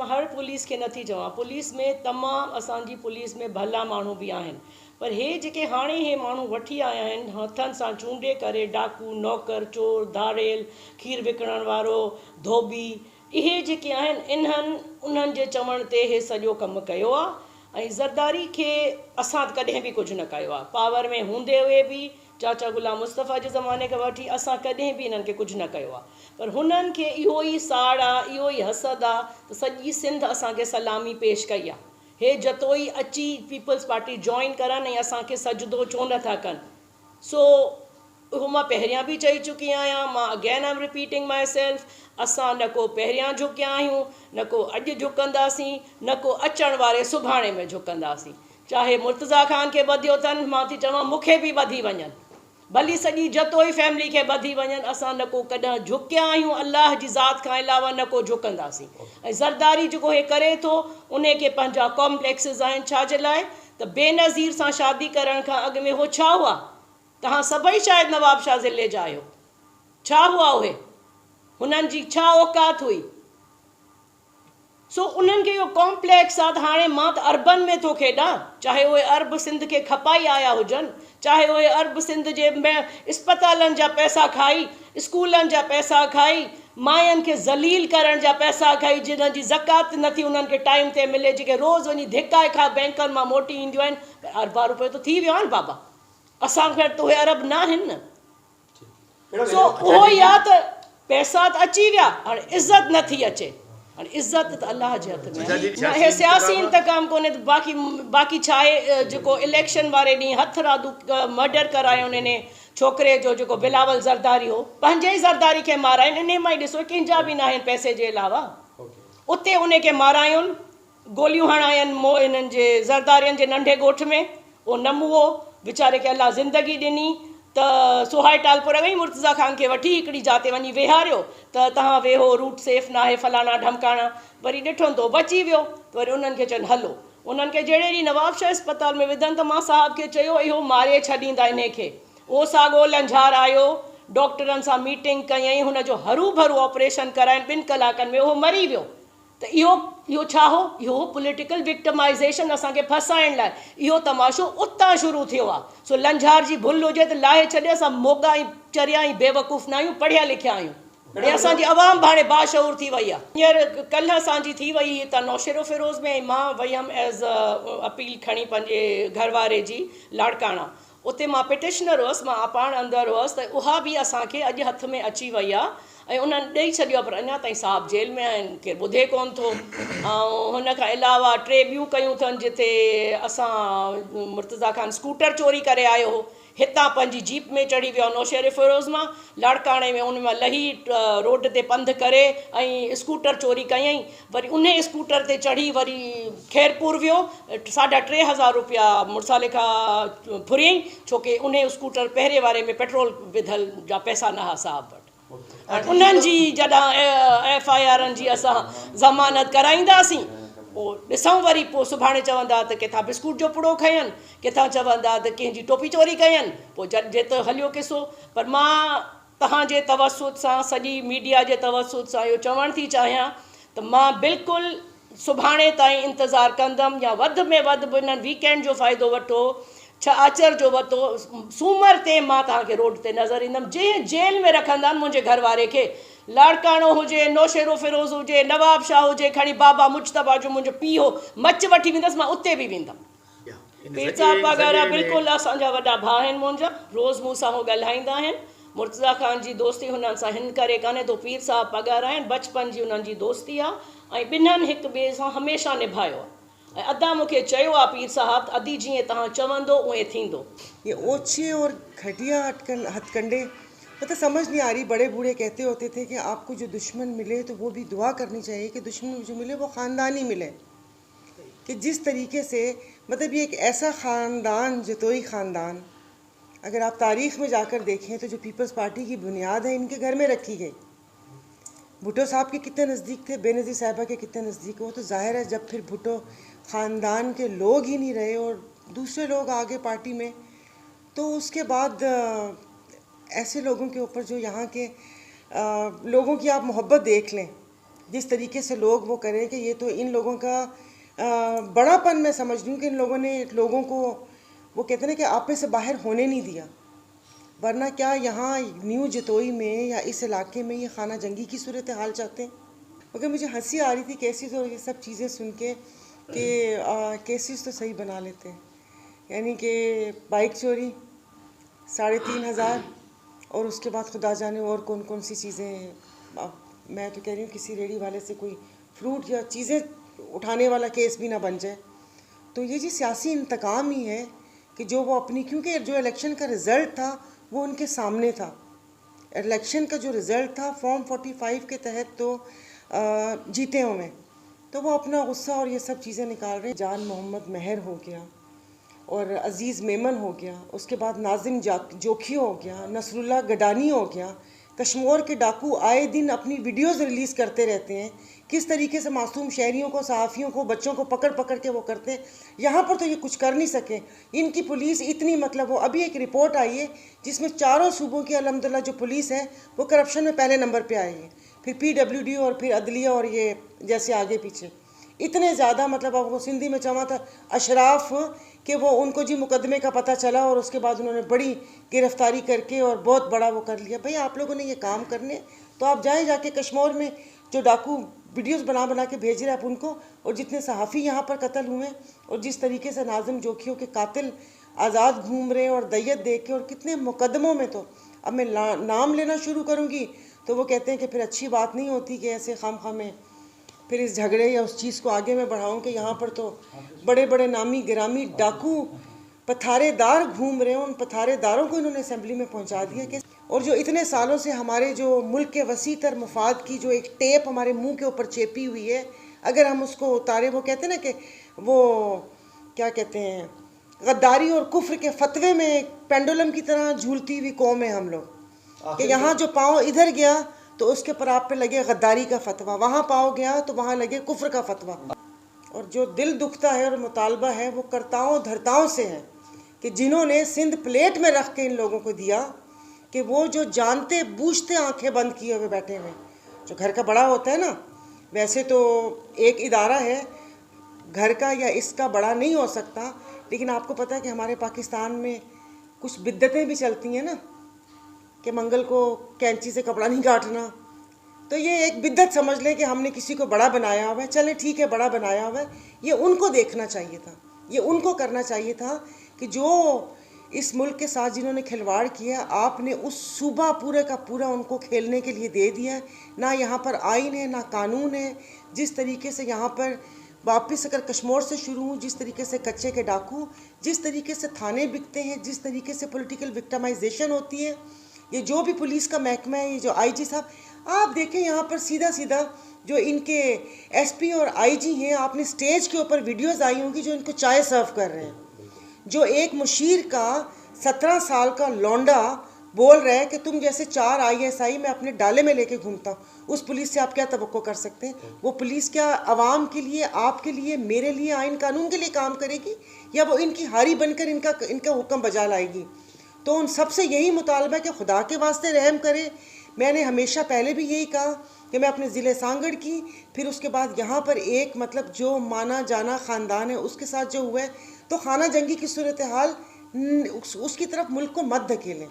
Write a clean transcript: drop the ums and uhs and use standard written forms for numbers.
हर पुलिस के नथी चवां, पुलिस में तमामु असांजी पुलिस में भला माण्हू बि आहिनि, पर हे जेके हाणे हे माण्हू वठी आया आहिनि हथनि सां चूंडे करे, डाकू, नौकर, चोर, धाड़ेल, खीर विकिणण वारो, धोबी, इहे जेके आहिनि इन्हनि उन्हनि जे चवण ते हे सॼो कमु कयो आहे। ऐं ज़रदारी खे असां कॾहिं बि कुझु न कयो आहे, पावर में हूंदे हुए बि चाचा गुलाम मुस्तफ़ा जे ज़माने खां वठी असां कॾहिं बि इन्हनि खे कुझु न कयो आहे, पर हुननि खे इहो ई साड़ आहे, इहो ई हसद आहे त सॼी सिंध असांखे सलामी पेश कई आहे। हे जतो ई अची पीपल्स पार्टी जॉइन करनि ऐं असांखे सजदो छो नथा कनि। सो उहो मां पहिरियां बि चई चुकी आहियां, मां again I am repeating my self, असां न को पहिरियां झुकिया आहियूं, न को अॼु झुकंदासीं, न को अचण वारे सुभाणे में झुकंदासीं। चाहे मुर्तज़ा ख़ान खे ॿधियो अथनि, मां थी चवां मूंखे बि ॿधी वञनि, भली सॼी जतोई फैमिली खे ॿधी वञनि, असां न को कॾहिं झुकिया आहियूं अलाह जी ज़ात खां अलावा, न को झुकंदासीं। ऐं ज़रदारी जेको हे करे थो उन खे पंहिंजा कॉम्प्लेक्सिस आहिनि, छाजे लाइ त बेनज़ीर सां शादी करण खां अॻु में उहो छा हुआ? तव्हां सभई शायदि नवाब शाह ज़िले जा आहियो, छा हुआ उहे? हुननि जी छा औकात हुई? सो उन्हनि खे इहो कॉम्प्लेक्स आहे त हाणे मां त अरबन में थो खेॾां, चाहे उहे अरब सिंध खे खपाई आया हुजनि, चाहे उहे अरब सिंध जे इस्पतालनि जा पैसा खाई, स्कूलनि जा पैसा खाई, माइयुनि खे ज़लील करण जा पैसा खाई, जिन जी ज़कात नथी उन्हनि खे टाइम ते मिले, जेके रोज़ु वञी धिकाए खां बैंकनि मां मोटी ईंदियूं आहिनि, अरबा रुपयो त थी वियो आहे न बाबा, असांखे वटि त उहे अरब न आहिनि न। सो उहो ई आहे त पैसा त अची विया, हाणे इज़त नथी अचे, हाणे इज़त त अलाह जे हथ में आहे। हे सियासी इंतकाम कोन्हे त बाक़ी छा आहे? जेको इलेक्शन वारे ॾींहुं हथ रादू मर्डर करायो उन छोकिरे जो जेको बिलावल ज़रदारी हो, पंहिंजे ई ज़रदारी खे माराइनि, इन मां ई ॾिसो कंहिंजा बि न आहिनि पैसे जे अलावा, उते उन खे मारायुनि, गोलियूं हणायनि इन्हनि जे ज़रदारियुनि जे नंढे ॻोठ में, उहो न मुओ वीचारे खे अलाह ज़िंदगी ॾिनी त सुहाए टालपुर वई मुर्तज़ा ख़ान खे वठी हिकिड़ी जाते वञी वेहारियो त तव्हां वेहो, रूट सेफ न आहे, फलाना ढमकाणा, वरी ॾिठो त बची वियो, त वरी उन्हनि खे चवनि हलो, उन्हनि खे जहिड़े ॾींहुं नवाब शाह अस्पताल में विधनि त मां साहब खे चयो इहो मारे छॾींदा इन खे, उहो साॻियो लंझार आयो, डॉक्टरनि सां मीटिंग कयईं, हुनजो हरू भरू ऑपरेशन कराइनि, 2 कलाकनि में उहो मरी वियो। त इहो छा हो? इहो पॉलिटिकल विक्टिमाइज़ेशन, असांखे फसाइण लाइ इहो तमाशो उतां शुरू थियो आहे। सो लंझार जी भुल हुजे त लाहे छॾे, असां मोगा ऐं चरिया ऐं बेवकूफ़ न आहियूं, पढ़िया लिखिया आहियूं, ऐं असांजी आवाम हाणे बाशऊर थी वई आहे। हींअर कल्ह असांजी थी वई त नौशेरो फिरोज़ में, मां वई हुअमि एज़ अपील खणी पंहिंजे घरवारे जी लाड़काणा, उते मां पिटिशनर हुअसि, मां पाण अंदरि हुअसि, त उहा बि असांखे अॼु हथ में अची वई आहे ऐं उन्हनि ॾेई छॾियो आहे, पर अञा ताईं साहब जेल में आहिनि, केरु ॿुधे कोन थो। ऐं हुन खां अलावा 3 ॿियूं कयूं अथनि जिते असां मुर्तज़ा ख़ान स्कूटर चोरी करे आयो हो, हितां पंहिंजी जीप में चढ़ी वियो नौशेरे फिरोज़ मां, लाड़काणे में उन मां लही रोड ते पंधु करे ऐं स्कूटर चोरी कयईं, वरी उन स्कूटर ते चढ़ी वरी खैरपुर वियो, 3,500 रुपया मुड़ुसाले खां फुरियईं, छोकी उन स्कूटर पहिरें वारे में पेट्रोल विधल जा पैसा न हुआ साहब वटि। उन्हनि जी जॾहिं FIR जी असां ज़मानत कराईंदासीं, पोइ ॾिसूं वरी पोइ सुभाणे चवंदा त किथां बिस्कुट जो पुड़ो खयनि, किथां चवंदा त कंहिंजी टोपी चोरी कयनि, पोइ जे त हलियो किसो। पर मां तव्हांजे तवसुत सां, सॼी मीडिया जे तवसुत सां इहो चवणु थी चाहियां त मां बिल्कुलु सुभाणे ताईं इंतज़ारु कंदमि, या वधि में वधि बि हिननि वीकेंड जो फ़ाइदो वठो, आचर जो वरितो, सूमर ते मां तव्हांखे रोड ते नज़र ईंदमि। जंहिं जेल में रखंदा आहिनि मुंहिंजे घर वारे खे, लाड़काणो हुजे, नौशेरो फिरोज़ हुजे, नवाब शाह हुजे, खणी बाबा मुश्तबा जो मुंहिंजो पीउ हो, मच वठी वेंदसि, मां उते बि वेंदमि। पीर साहब वग़ैरह बिल्कुलु असांजा वॾा भाउ आहिनि मुंहिंजा, रोज़ु मूं सां उहो ॻाल्हाईंदा आहिनि। मुर्तज़ा ख़ान जी दोस्ती हुननि सां हिन करे कान्हे तो पीर साहब पगार आहिनि, बचपन जी हुननि जी दोस्ती आहे ऐं ॿिन्हनि हिक ॿिए सां हमेशह निभायो आहे। ऐं अदा मूंखे चयो आहे पीर साहब, अदी जीअं तव्हां चवंदो उएं थींदो। ये ओछे और घटिया हथकंडे, मतलब समझ नहीं आ रही। बड़े बूढ़े कहते होते थे कि आपको जो दुश्मन मिले तो वो भी दुआ करनी चाहिए कि दुश्मन जो मिले वो ख़ानदानी मिले। कि जिस तरीके से, मतलब ये एक ऐसा ख़ानदान, जतोई ख़ानदान, अगर आप तारीख़ में जाकर देखें तो जो पीपल्स पार्टी की बुनियाद है इनके घर में रखी गई। भुट्टो साहब के कितने नज़दीक थे, बेनज़ीर साहिबा के कितने नज़दीक हो, तो जाहिर है जब फिर भुट्टो ख़ानदान के लोग ही नहीं रहे और दूसरे लोग आगे पार्टी में, तो उसके बाद ऐसे लोगों के ऊपर जो यहाँ के लोगों की आप मोहब्बत देख लें जिस तरीके से लोग वो करें कि ये तो इन लोगों का बड़ापन मैं समझ रही हूँ कि इन लोगों ने लोगों को वो कहते हैं ना कि आपे से बाहर होने नहीं दिया, वरना क्या यहाँ न्यू जतोई में या इस इलाके में ये खाना जंगी की सूरत हाल चाहते हैं। मगर मुझे हंसी आ रही थी केसेस और ये सब चीज़ें सुन के कि केसेस तो सही बना लेते हैं, यानी कि बाइक चोरी 3,500 और उसके बाद खुदा जाने और कौन कौन सी चीज़ें। मैं तो कह रही हूँ किसी रेडी वाले से कोई फ्रूट या चीज़ें उठाने वाला केस भी ना बन जाए। तो ये जी सियासी इंतकाम ही है कि जो वो अपनी, क्योंकि जो इलेक्शन का रिज़ल्ट था वो उनके सामने था। इलेक्शन का जो रिज़ल्ट था फॉर्म 45 के तहत तो जीते हुए, तो वो अपना गुस्सा और ये सब चीज़ें निकाल रहे हैं। जान मोहम्मद महर हो गया और अज़ीज़ मेमन हो गया, उसके बाद नाजिम जोखी हो गया, नसरुल्लाह गडानी हो गया। कश्मीर के डाकू आए दिन अपनी वीडियोज़ रिलीज़ करते रहते हैं, किस तरीके से मासूम शहरियों को, सहाफ़ियों को, बच्चों को पकड़ पकड़ के वो करते हैं। यहाँ पर तो ये कुछ कर नहीं सके, इनकी पुलिस इतनी मतलब वो अभी एक रिपोर्ट आई है जिसमें चारों सूबों की अल्हम्दुलिल्लाह जो पुलिस है वो करप्शन में पहले नंबर पे आई है, फिर PWD और फिर अदलिया और ये जैसे आगे पीछे इतने ज़्यादा मतलब अब वो सिंधी में चमा था अशराफ कि वो उनको जी मुकदमे का पता चला और उसके बाद उन्होंने बड़ी गिरफ्तारी करके और बहुत बड़ा वो कर लिया। भाई आप लोगों ने ये काम करने तो आप जाएं जाके कश्मीर में जो डाकू वीडियोस बना बना के भेज रहे हैं आप उनको, और जितने सहाफ़ी यहाँ पर कत्ल हुए और जिस तरीके से नाजिम जोखियों के कातिल आज़ाद घूम रहे हैं और दैयत दे के और कितने मुकदमों में। तो अब मैं नाम लेना शुरू करूँगी तो वो कहते हैं कि फिर अच्छी बात नहीं होती कि ऐसे खाम में फिर इस झगड़े या उस चीज़ को आगे मैं बढ़ाऊं कि यहाँ पर तो बड़े बड़े नामी गिरामी डाकू पथारेदार घूम रहे हैं, उन पथारेदारों को इन्होंने असेंबली में पहुँचा दिया कि और जो इतने सालों से हमारे जो मुल्क के वसी तर मफाद की जो एक टेप हमारे मुंह के ऊपर चेपी हुई है, अगर हम उसको उतारे, वो कहते हैं ना कि वो क्या कहते हैं, गद्दारी और कुफ्र के फतवे में पेंडुलम की तरह झूलती हुई कौम है हम लोग कि यहाँ जो पाँव इधर गया तो उसके पर आप पे लगे गद्दारी का फतवा, वहाँ पाओ गया तो वहाँ लगे कुफ्र का फतवा। और जो दिल दुखता है और मुतालबा है वो कर्ताओं धर्ताओं से है कि जिन्होंने सिंध प्लेट में रख के इन लोगों को दिया कि वो जो जानते बूझते आंखें बंद किए हुए बैठे हुए, जो घर का बड़ा होता है ना, वैसे तो एक इदारा है घर का या इसका बड़ा नहीं हो सकता, लेकिन आपको पता है कि हमारे पाकिस्तान में कुछ बिद्दतें भी चलती हैं ना कि मंगल को कैंची से कपड़ा नहीं काटना, तो ये एक बिद्दत समझ लें कि हमने किसी को बड़ा बनाया हुआ है। चले ठीक है, बड़ा बनाया हुआ है, ये उनको देखना चाहिए था, ये उनको करना चाहिए था कि जो इस मुल्क के साथ जिन्होंने खिलवाड़ किया आपने उस सूबा पूरे का पूरा उनको खेलने के लिए दे दिया। ना यहाँ पर आइन है ना कानून है। जिस तरीके से यहाँ पर वापस अगर कश्मीर से शुरू हूँ, जिस तरीके से कच्चे के डाकू, जिस तरीके से थाने बिकते हैं, जिस तरीके से पॉलिटिकल विक्टिमाइजेशन होती है, ये जो भी पुलिस का महकमा है, ये जो IG साहब आप देखें यहाँ पर सीधा सीधा जो इनके SP और IG हैं, आपने स्टेज के ऊपर वीडियोस आई होंगी जो इनको चाय सर्व कर रहे हैं, जो एक मुशीर का 17 साल का लौंडा बोल रहा है कि तुम जैसे 4 ISI मैं अपने डाले में लेके घूमता हूँ, उस पुलिस से आप क्या तवक्को कर सकते हैं? वो पुलिस क्या आवाम के लिए, आपके लिए, मेरे लिए, आइन कानून के लिए काम करेगी या वो इनकी हारी बनकर इनका हुक्म बजा लाएगी? तो उन सबसे यही मुतालबा है कि खुदा के वास्ते रहम करें। मैंने हमेशा पहले भी यही कहा कि मैं अपने ज़िले सांगड़ की, फिर उसके बाद यहाँ पर एक मतलब जो माना जाना ख़ानदान है उसके साथ जो हुआ है, तो खाना जंगी की सूरत हाल उसकी तरफ मुल्क को मत धकेलें।